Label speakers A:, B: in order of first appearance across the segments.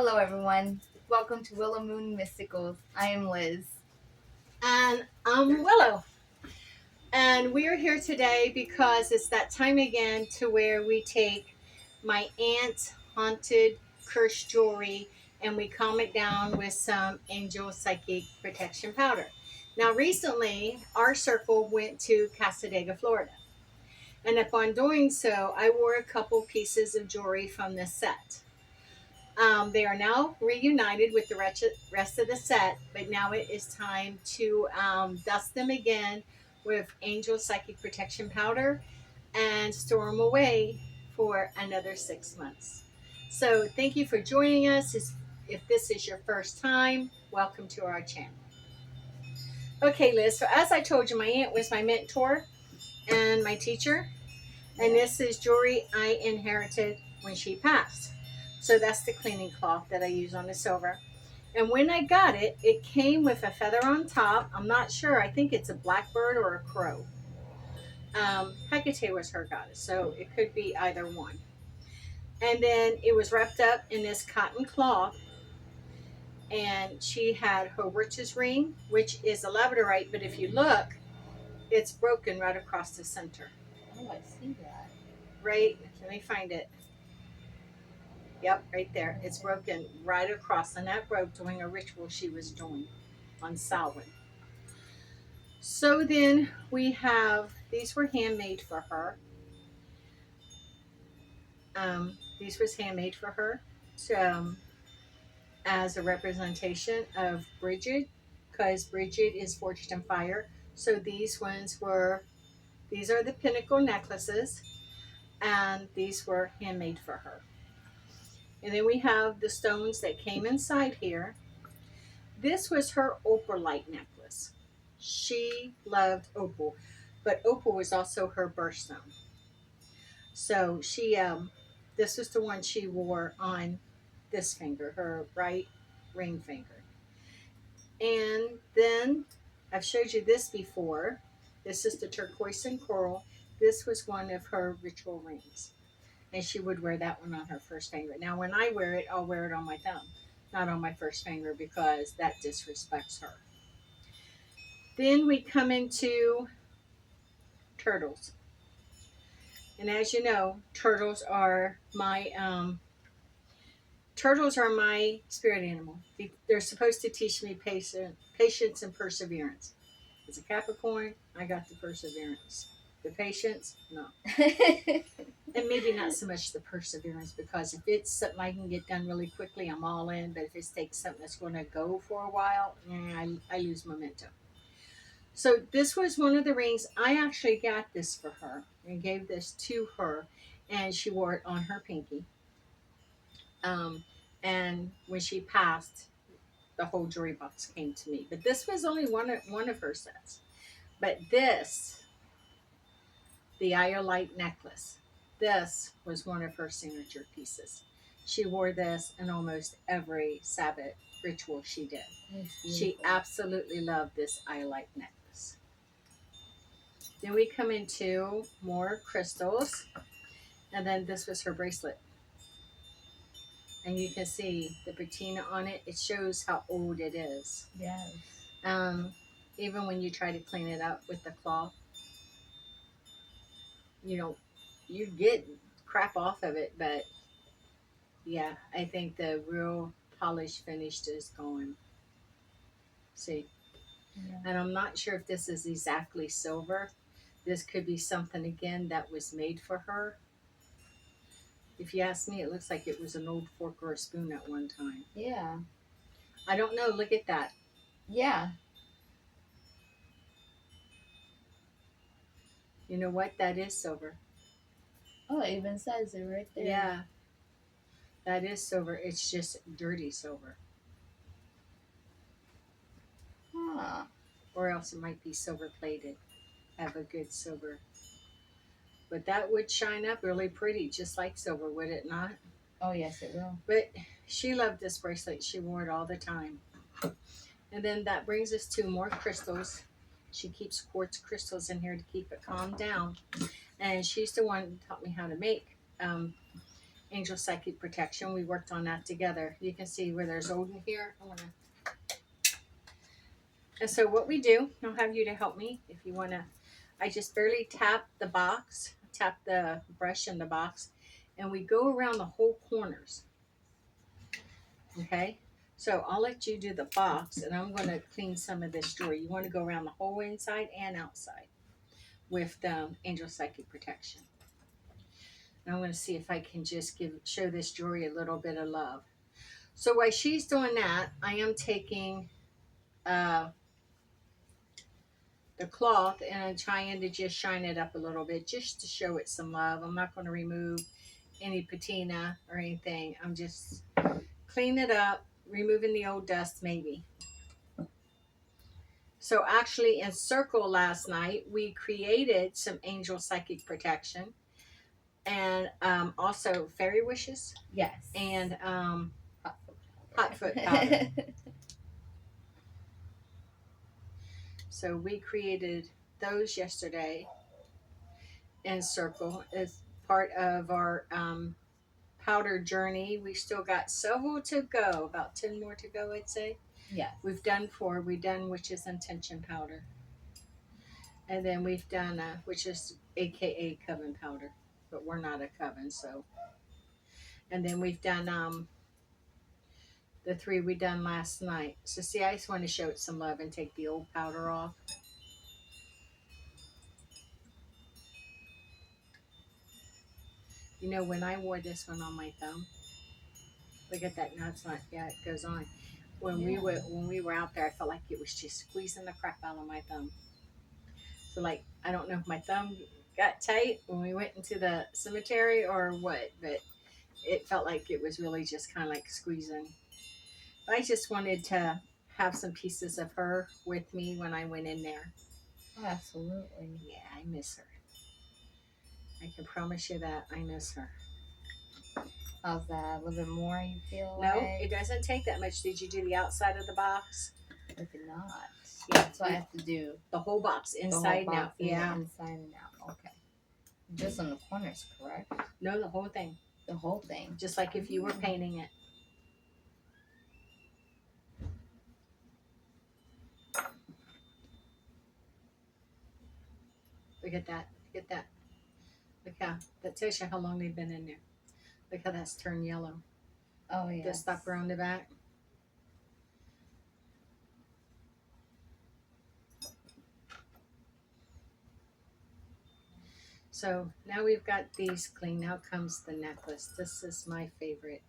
A: Hello, everyone. Welcome to Willow Moon Mysticals. I am Liz.
B: And I'm Willow. And we are here today because it's that time again to where we take my aunt's haunted cursed jewelry and we calm it down with some angel psychic protection powder. Now, recently, our circle went to Casadega, Florida. And upon doing so, I wore a couple pieces of jewelry from this set. They are now reunited with the rest of the set, but now it is time to dust them again with Angel Psychic Protection Powder and store them away for another 6 months. So, thank you for joining us. If this is your first time, welcome to our channel. Okay, Liz, so as I told you, my aunt was my mentor and my teacher, and this is jewelry I inherited when she passed. So that's the cleaning cloth that I use on the silver. And when I got it, it came with a feather on top. I'm not sure. I think it's a blackbird or a crow. Hecate was her goddess, so it could be either one. And then it was wrapped up in this cotton cloth. And she had her witch's ring, which is a labradorite, but if you look, it's broken right across the center.
A: Oh, I see that.
B: Right? Let me find it. Yep, right there. It's broken right across, and that broke during a ritual she was doing on Samhain. So then we have, these were handmade for her. These was handmade for her as a representation of Bridget, because Bridget is forged in fire. So these are the pinnacle necklaces, and these were handmade for her. And then we have the stones that came inside here. This was her opalite necklace. She loved opal, but opal was also her birthstone. So this was the one she wore on this finger, her right ring finger. And then I've showed you this before. This is the turquoise and coral. This was one of her ritual rings. And she would wear that one on her first finger. Now, when I wear it, I'll wear it on my thumb, not on my first finger, because that disrespects her. Then we come into turtles. And as you know, turtles are my spirit animal. They're supposed to teach me patience and perseverance. As a Capricorn, I got the perseverance. The patience, no. And maybe not so much the perseverance, because if it's something I can get done really quickly, I'm all in. But if it takes something that's going to go for a while, I lose momentum. So this was one of the rings. I actually got this for her and gave this to her, and she wore it on her pinky. And when she passed, the whole jewelry box came to me. But this was only one of her sets. But this, the iolite necklace, this was one of her signature pieces. She wore this in almost every Sabbath ritual she did. She absolutely loved this iolite necklace. Then we come into more crystals, and then this was her bracelet. And you can see the patina on it. It shows how old it is.
A: Yes.
B: Even when you try to clean it up with the cloth, you get crap off of it, but yeah, I think the real polished finished is gone. See?
A: Yeah.
B: And I'm not sure if this is exactly silver. This could be something again that was made for her. If you ask me, it looks like it was an old fork or a spoon at one time.
A: Yeah.
B: I don't know. Look at that.
A: Yeah.
B: You know what? That is silver.
A: Oh, it even says it right there.
B: Yeah. That is silver. It's just dirty silver.
A: Huh.
B: Or else it might be silver plated. Have a good silver. But that would shine up really pretty, just like silver, would it not?
A: Oh, yes, it will.
B: But she loved this bracelet. She wore it all the time. And then that brings us to more crystals. She keeps quartz crystals in here to keep it calmed down. And she's the one who taught me how to make. Angel Psychic Protection. We worked on that together. You can see where there's Odin here. And so what we do, I'll have you to help me if you want to. I just barely tap the box, tap the brush in the box, and we go around the whole corners. Okay? So I'll let you do the box, and I'm going to clean some of this jewelry. You want to go around the whole inside and outside with the Angel Psychic Protection. And I'm going to see if I can just show this jewelry a little bit of love. So while she's doing that, I am taking the cloth and I'm trying to just shine it up a little bit just to show it some love. I'm not going to remove any patina or anything. I'm just cleaning it up, removing the old dust maybe. So actually in Circke last night, we created some Angel Psychic Protection and also fairy wishes.
A: Yes.
B: And hot foot powder. So we created those yesterday in Circke as part of our powder journey. We still got several to go, about 10 more to go, I'd say.
A: Yes.
B: We've done 4. We've done Witch's Intention powder. And then we've done Witch's AKA Coven powder. But we're not a coven, so. And then we've done the 3 we done last night. So see, I just want to show it some love and take the old powder off. You know, when I wore this one on my thumb, look at that. No, it's not. Yeah, it goes on. When we were out there, I felt like it was just squeezing the crap out of my thumb. So like, I don't know if my thumb got tight when we went into the cemetery or what, but it felt like it was really just kind of like squeezing. But I just wanted to have some pieces of her with me when I went in there.
A: Oh, absolutely.
B: Yeah, I miss her. I can promise you that I miss her.
A: How's that? A little bit more, you feel?
B: No,
A: like?
B: it doesn't take that much. Did you do the outside of the box?
A: I did not.
B: Yeah,
A: That's what I have to do.
B: the whole box, inside and out. Yeah.
A: Inside and out. Okay. Just on the corners, correct?
B: No, the whole thing.
A: The whole thing.
B: Just like if you were painting it. Look at that. Look at that. Look how, that tells you how long they've been in there. Look how that's turned yellow.
A: Oh, yeah.
B: The stopper on the back. So now we've got these clean. Now comes the necklace. This is my favorite.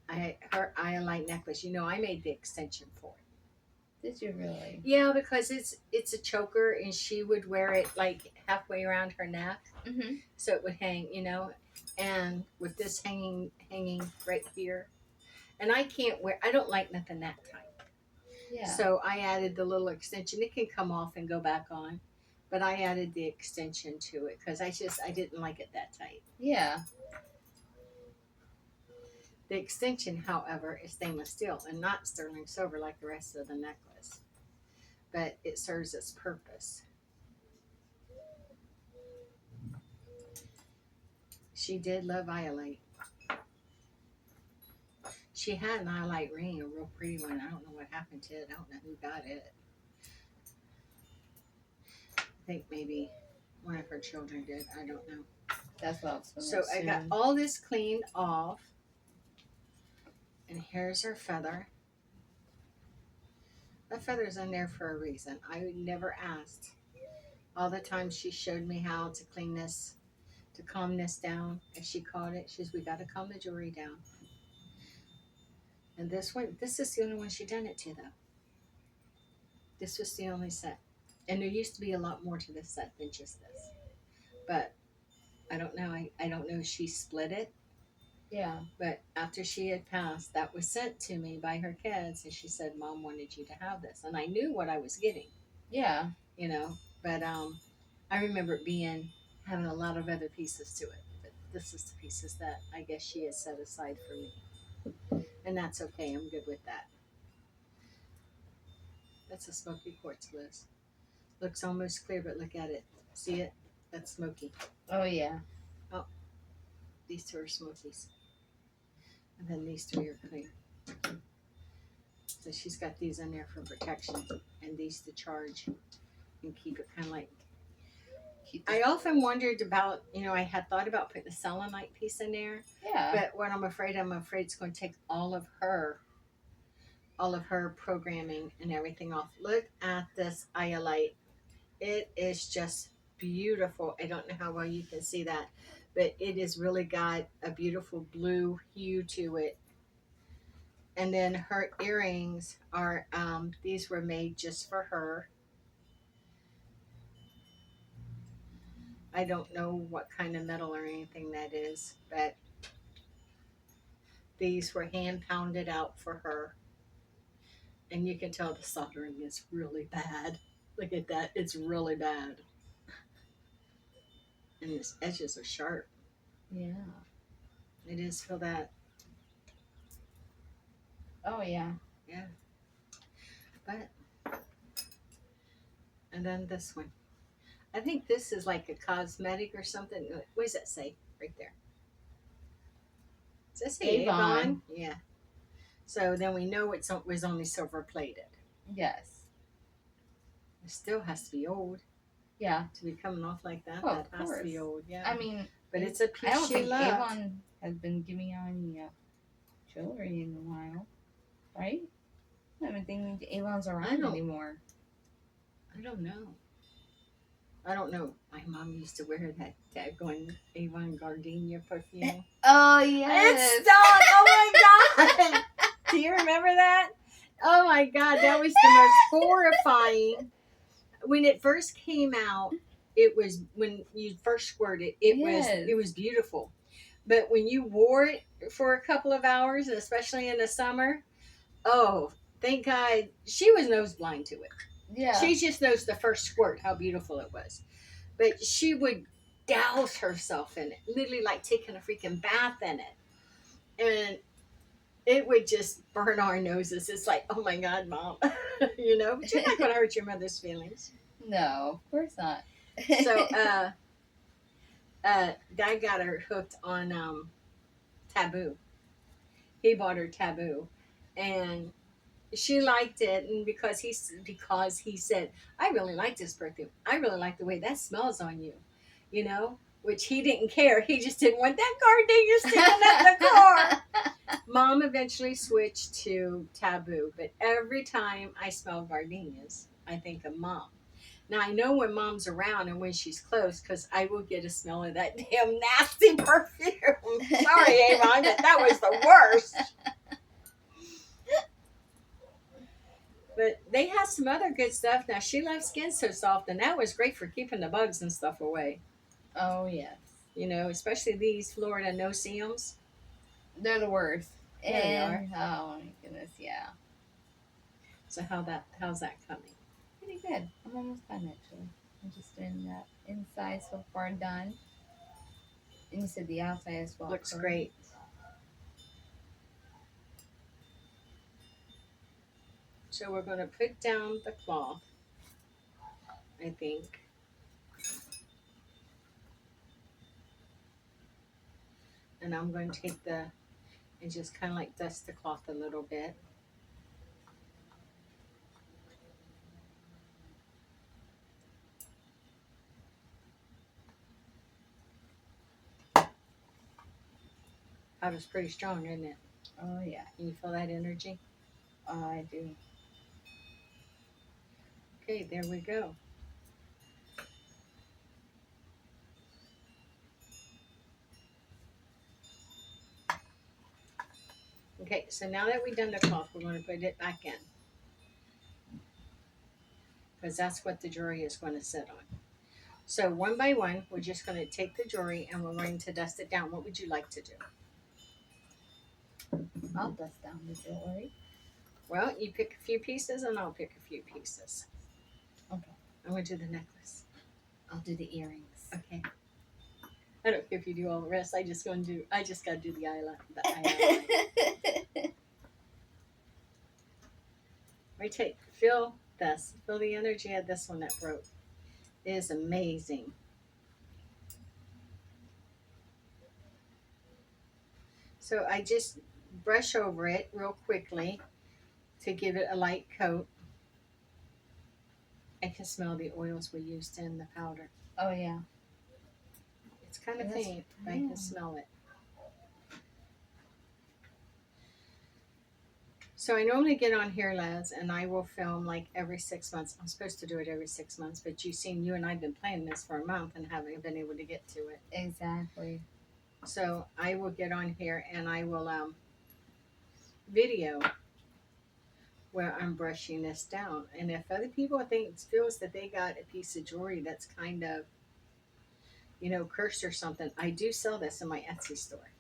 B: Her iolite necklace. You know, I made the extension for it.
A: Did you really?
B: Yeah, because it's a choker, and she would wear it like halfway around her neck, so it would hang. You know, and with this hanging right here, and I can't wear. I don't like nothing that tight.
A: Yeah.
B: So I added the little extension. It can come off and go back on, but I added the extension to it because I didn't like it that tight.
A: Yeah.
B: The extension, however, is stainless steel and not sterling silver like the rest of the necklace, but it serves its purpose. She did love iolite. She had an iolite ring, a real pretty one. I don't know what happened to it. I don't know who got it. I think maybe one of her children did. I don't know.
A: That's what I was going
B: So
A: to
B: I got all this cleaned off. And here's her feather. That feather's in there for a reason. I never asked. All the time she showed me how to clean this, to calm this down, as she called it. She says, we got to calm the jewelry down. And this is the only one she done it to, though. This was the only set. And there used to be a lot more to this set than just this. But I don't know. I don't know if she split it.
A: Yeah.
B: But after she had passed, that was sent to me by her kids, and she said, Mom wanted you to have this. And I knew what I was getting.
A: Yeah.
B: You know, but I remember it having a lot of other pieces to it. But this is the pieces that I guess she had set aside for me. And that's okay. I'm good with that. That's a smoky quartz, Liz. Looks almost clear, but look at it. See it? That's smoky.
A: Oh, yeah.
B: Oh, these two are smokies. And then these three are clean. So she's got these in there for protection and these to charge and keep it kind of like. I often wondered about, I had thought about putting a selenite piece in there.
A: Yeah.
B: But what I'm afraid it's going to take all of her programming and everything off. Look at this iolite. It is just beautiful. I don't know how well you can see that, but it has really got a beautiful blue hue to it. And then her earrings are, these were made just for her. I don't know what kind of metal or anything that is, but these were hand pounded out for her. And you can tell the soldering is really bad. Look at that. It's really bad. And its edges are sharp.
A: Yeah.
B: It is for that.
A: Oh, yeah.
B: Yeah. But, and then this one. I think this is like a cosmetic or something. What does that say right there? Does that say Avon? Yeah. So then we know it was only silver plated.
A: Yes.
B: It still has to be old.
A: Yeah.
B: To be coming off like that,
A: Oh,
B: that has to be old. Yeah.
A: I mean,
B: but it's a piece
A: I don't
B: she
A: think
B: loved.
A: Avon has been giving out any jewelry in a while, right? I don't think Avon's around anymore.
B: I don't know. My mom used to wear that daggone Avon Gardenia perfume.
A: Oh, yes.
B: It's done. Oh, my God. Do you remember that? Oh, my God. That was the most horrifying. When it first came out, it was, when you first squirted, it was beautiful. But when you wore it for a couple of hours, especially in the summer, oh, thank God. She was nose blind to it.
A: Yeah.
B: She just knows the first squirt, how beautiful it was. But she would douse herself in it, literally like taking a freaking bath in it. And it would just burn our noses. It's like, oh my God, Mom. But you're not going to hurt your mother's feelings.
A: No, of course not.
B: So, Dad got her hooked on Taboo. He bought her Taboo. And she liked it, and because he said, I really like this perfume. I really like the way that smells on you, which he didn't care. He just didn't want that gardenia sticking up the car. Mom eventually switched to Taboo, but every time I smell gardenias, I think of Mom. Now I know when Mom's around and when she's close, because I will get a smell of that damn nasty perfume. Sorry, Avon, but that was the worst. But they have some other good stuff. Now, she loves Skin So Soft, and that was great for keeping the bugs and stuff away.
A: Oh, yes.
B: Especially these Florida no-see-ums.
A: They're the worst.
B: Yeah, they are.
A: Oh, my goodness, yeah.
B: So how's that coming?
A: Pretty good. I'm almost done, actually. I'm just doing that inside so far done. And you said the outside as well.
B: Looks great. So we're going to put down the cloth, I think. And I'm going to take and just kind of like dust the cloth a little bit. Powder's pretty strong, isn't it?
A: Oh, yeah.
B: Can you feel that energy?
A: Oh, I do.
B: Okay, there we go. Okay, so now that we've done the cloth, we're going to put it back in. Because that's what the jewelry is going to sit on. So one by one, we're just going to take the jewelry and we're going to dust it down. What would you like to do?
A: I'll dust down the jewelry.
B: Well, you pick a few pieces and I'll pick a few pieces.
A: Okay.
B: I'm going to do the necklace.
A: I'll do the earrings.
B: Okay. I don't care if you do all the rest. I just got to do the eyeliner. Right, feel this. Feel the energy of this one that broke. It is amazing. So I just brush over it real quickly to give it a light coat. I can smell the oils we used in the powder.
A: Oh yeah.
B: It's kind of
A: That's-
B: faint, but I
A: yeah.
B: can smell it. So I normally get on here, Les, and I will film like every 6 months. I'm supposed to do it every 6 months, but you've seen, you and I've been planning this for a month and haven't been able to get to it.
A: Exactly.
B: So I will get on here and I will video where I'm brushing this down. And if other people feels that they got a piece of jewelry that's kind of, you know, cursed or something, I do sell this in my Etsy store.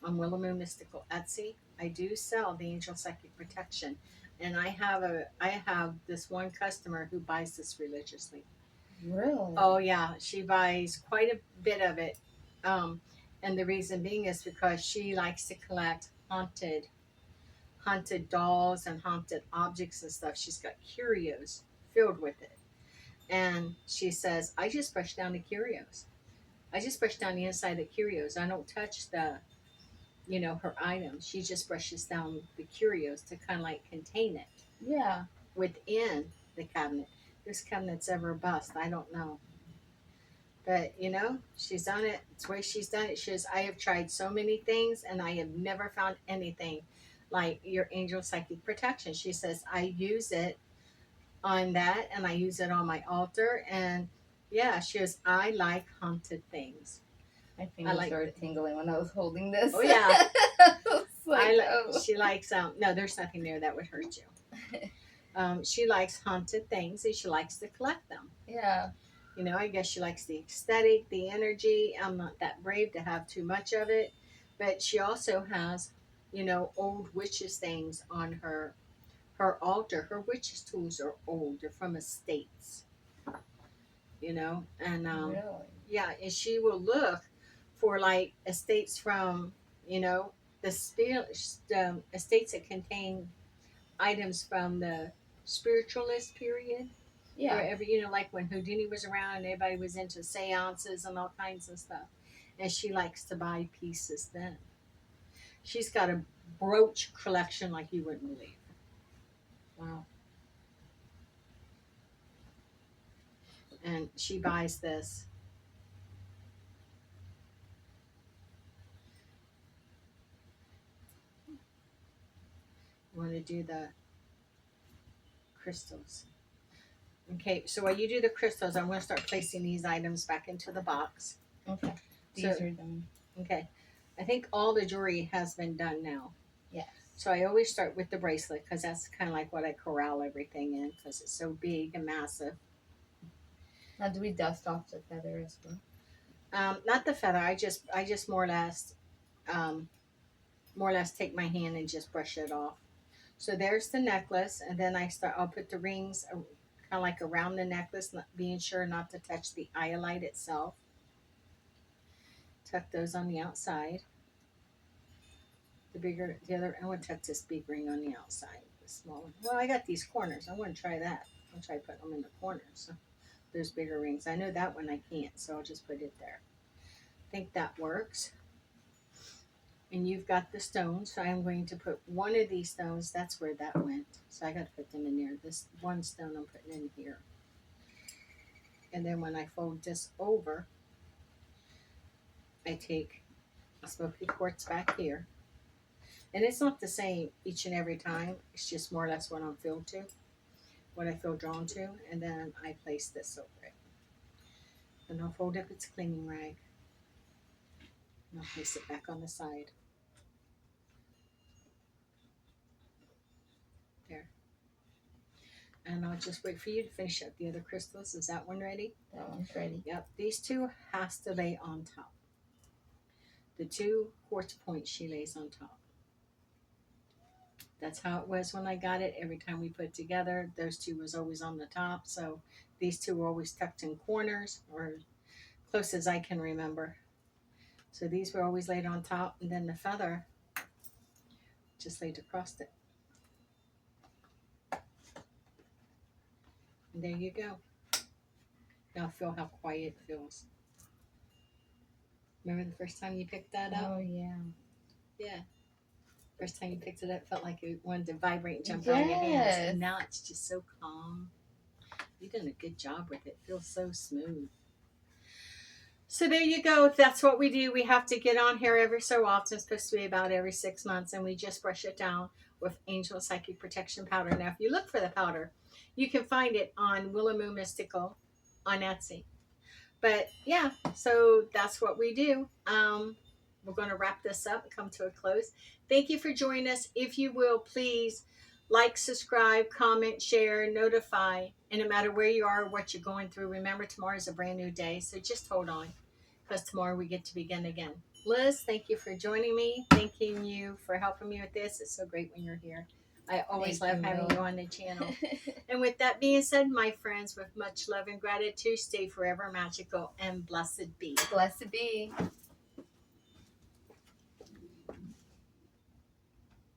B: On Willow Moon Mystical Etsy, I do sell the Angel Psychic Protection. And I have this one customer who buys this religiously.
A: Really?
B: Oh yeah, she buys quite a bit of it. And the reason being is because she likes to collect haunted dolls and haunted objects and stuff. She's got curios filled with it. And she says, I just brush down the curios. I just brush down the inside of the curios. I don't touch her items. She just brushes down the curios to kind of like contain it
A: Yeah.
B: within the cabinet. This cabinet's ever bust, I don't know. But she's done it. It's the way she's done it. She says, I have tried so many things and I have never found anything like your angel psychic protection. She says, I use it on that and I use it on my altar. And yeah, she goes, I like haunted things.
A: My fingers started tingling when I was holding this.
B: Oh yeah.
A: Like,
B: She likes no, there's nothing there that would hurt you. She likes haunted things and she likes to collect them.
A: Yeah.
B: I guess she likes the aesthetic, the energy. I'm not that brave to have too much of it. But she also has, old witches things on her altar. Her witches tools are old. They're from estates. And
A: Really?
B: yeah, and she will look for like estates from, the estates that contain items from the spiritualist period.
A: Yeah.
B: Wherever, like when Houdini was around and everybody was into seances and all kinds of stuff. And she likes to buy pieces then. She's got a brooch collection like you wouldn't believe. Wow. And she buys this. You want to do the crystals. Okay, so while you do the crystals, I'm going to start placing these items back into the box.
A: Okay. These are done.
B: Okay. I think all the jewelry has been done now.
A: Yes.
B: So I always start with the bracelet because that's kind of like what I corral everything in because it's so big and massive.
A: Now, do we dust off the feather as well?
B: Not the feather. I just more or less take my hand and just brush it off. So there's the necklace, and then I'll put the rings kind of like around the necklace, being sure not to touch the iolite itself. Tuck those on the outside. I want to tuck this big ring on the outside. The small one. Well, I got these corners. I want to try that. I'll try putting them in the corners. So those bigger rings. I know that one I can't, so I'll just put it there. I think that works. And you've got the stones, so I'm going to put one of these stones. That's where that went. So I got to put them in there. This one stone I'm putting in here. And then when I fold this over, I take a smoky quartz back here. And it's not the same each and every time. It's just more or less what I'm filled to, what I feel drawn to. And then I place this over it. And I'll fold up its cleaning rag. And I'll place it back on the side. There. And I'll just wait for you to finish up the other crystals. Is that one ready?
A: That one's ready.
B: Yep. These two has to lay on top. The 2 quartz points she lays on top. That's how it was when I got it. Every time we put together, those 2 was always on the top. So these 2 were always tucked in corners or close as I can remember. So these were always laid on top. And then the feather just laid across it. And there you go. Now feel how quiet it feels. Remember the first time you picked that up?
A: Oh, yeah.
B: Yeah. First time you picked it up, it felt like it wanted to vibrate and jump out of your hands. And now it's just so calm. You've done a good job with it. It feels so smooth. So there you go. That's what we do. We have to get on here every so often. It's supposed to be about every 6 months. And we just brush it down with Angel Psychic Protection Powder. Now, if you look for the powder, you can find it on Willow Moon Mystical on Etsy. But yeah, so that's what we do. We're going to wrap this up and come to a close. Thank you for joining us. If you will, please like, subscribe, comment, share, notify. And no matter where you are or what you're going through, remember tomorrow is a brand new day. So just hold on, because tomorrow we get to begin again. Liz, thank you for joining me. Thanking you for helping me with this. It's so great when you're here. I always love having you on the channel. And with that being said, my friends, with much love and gratitude, stay forever magical and blessed be.
A: Blessed be.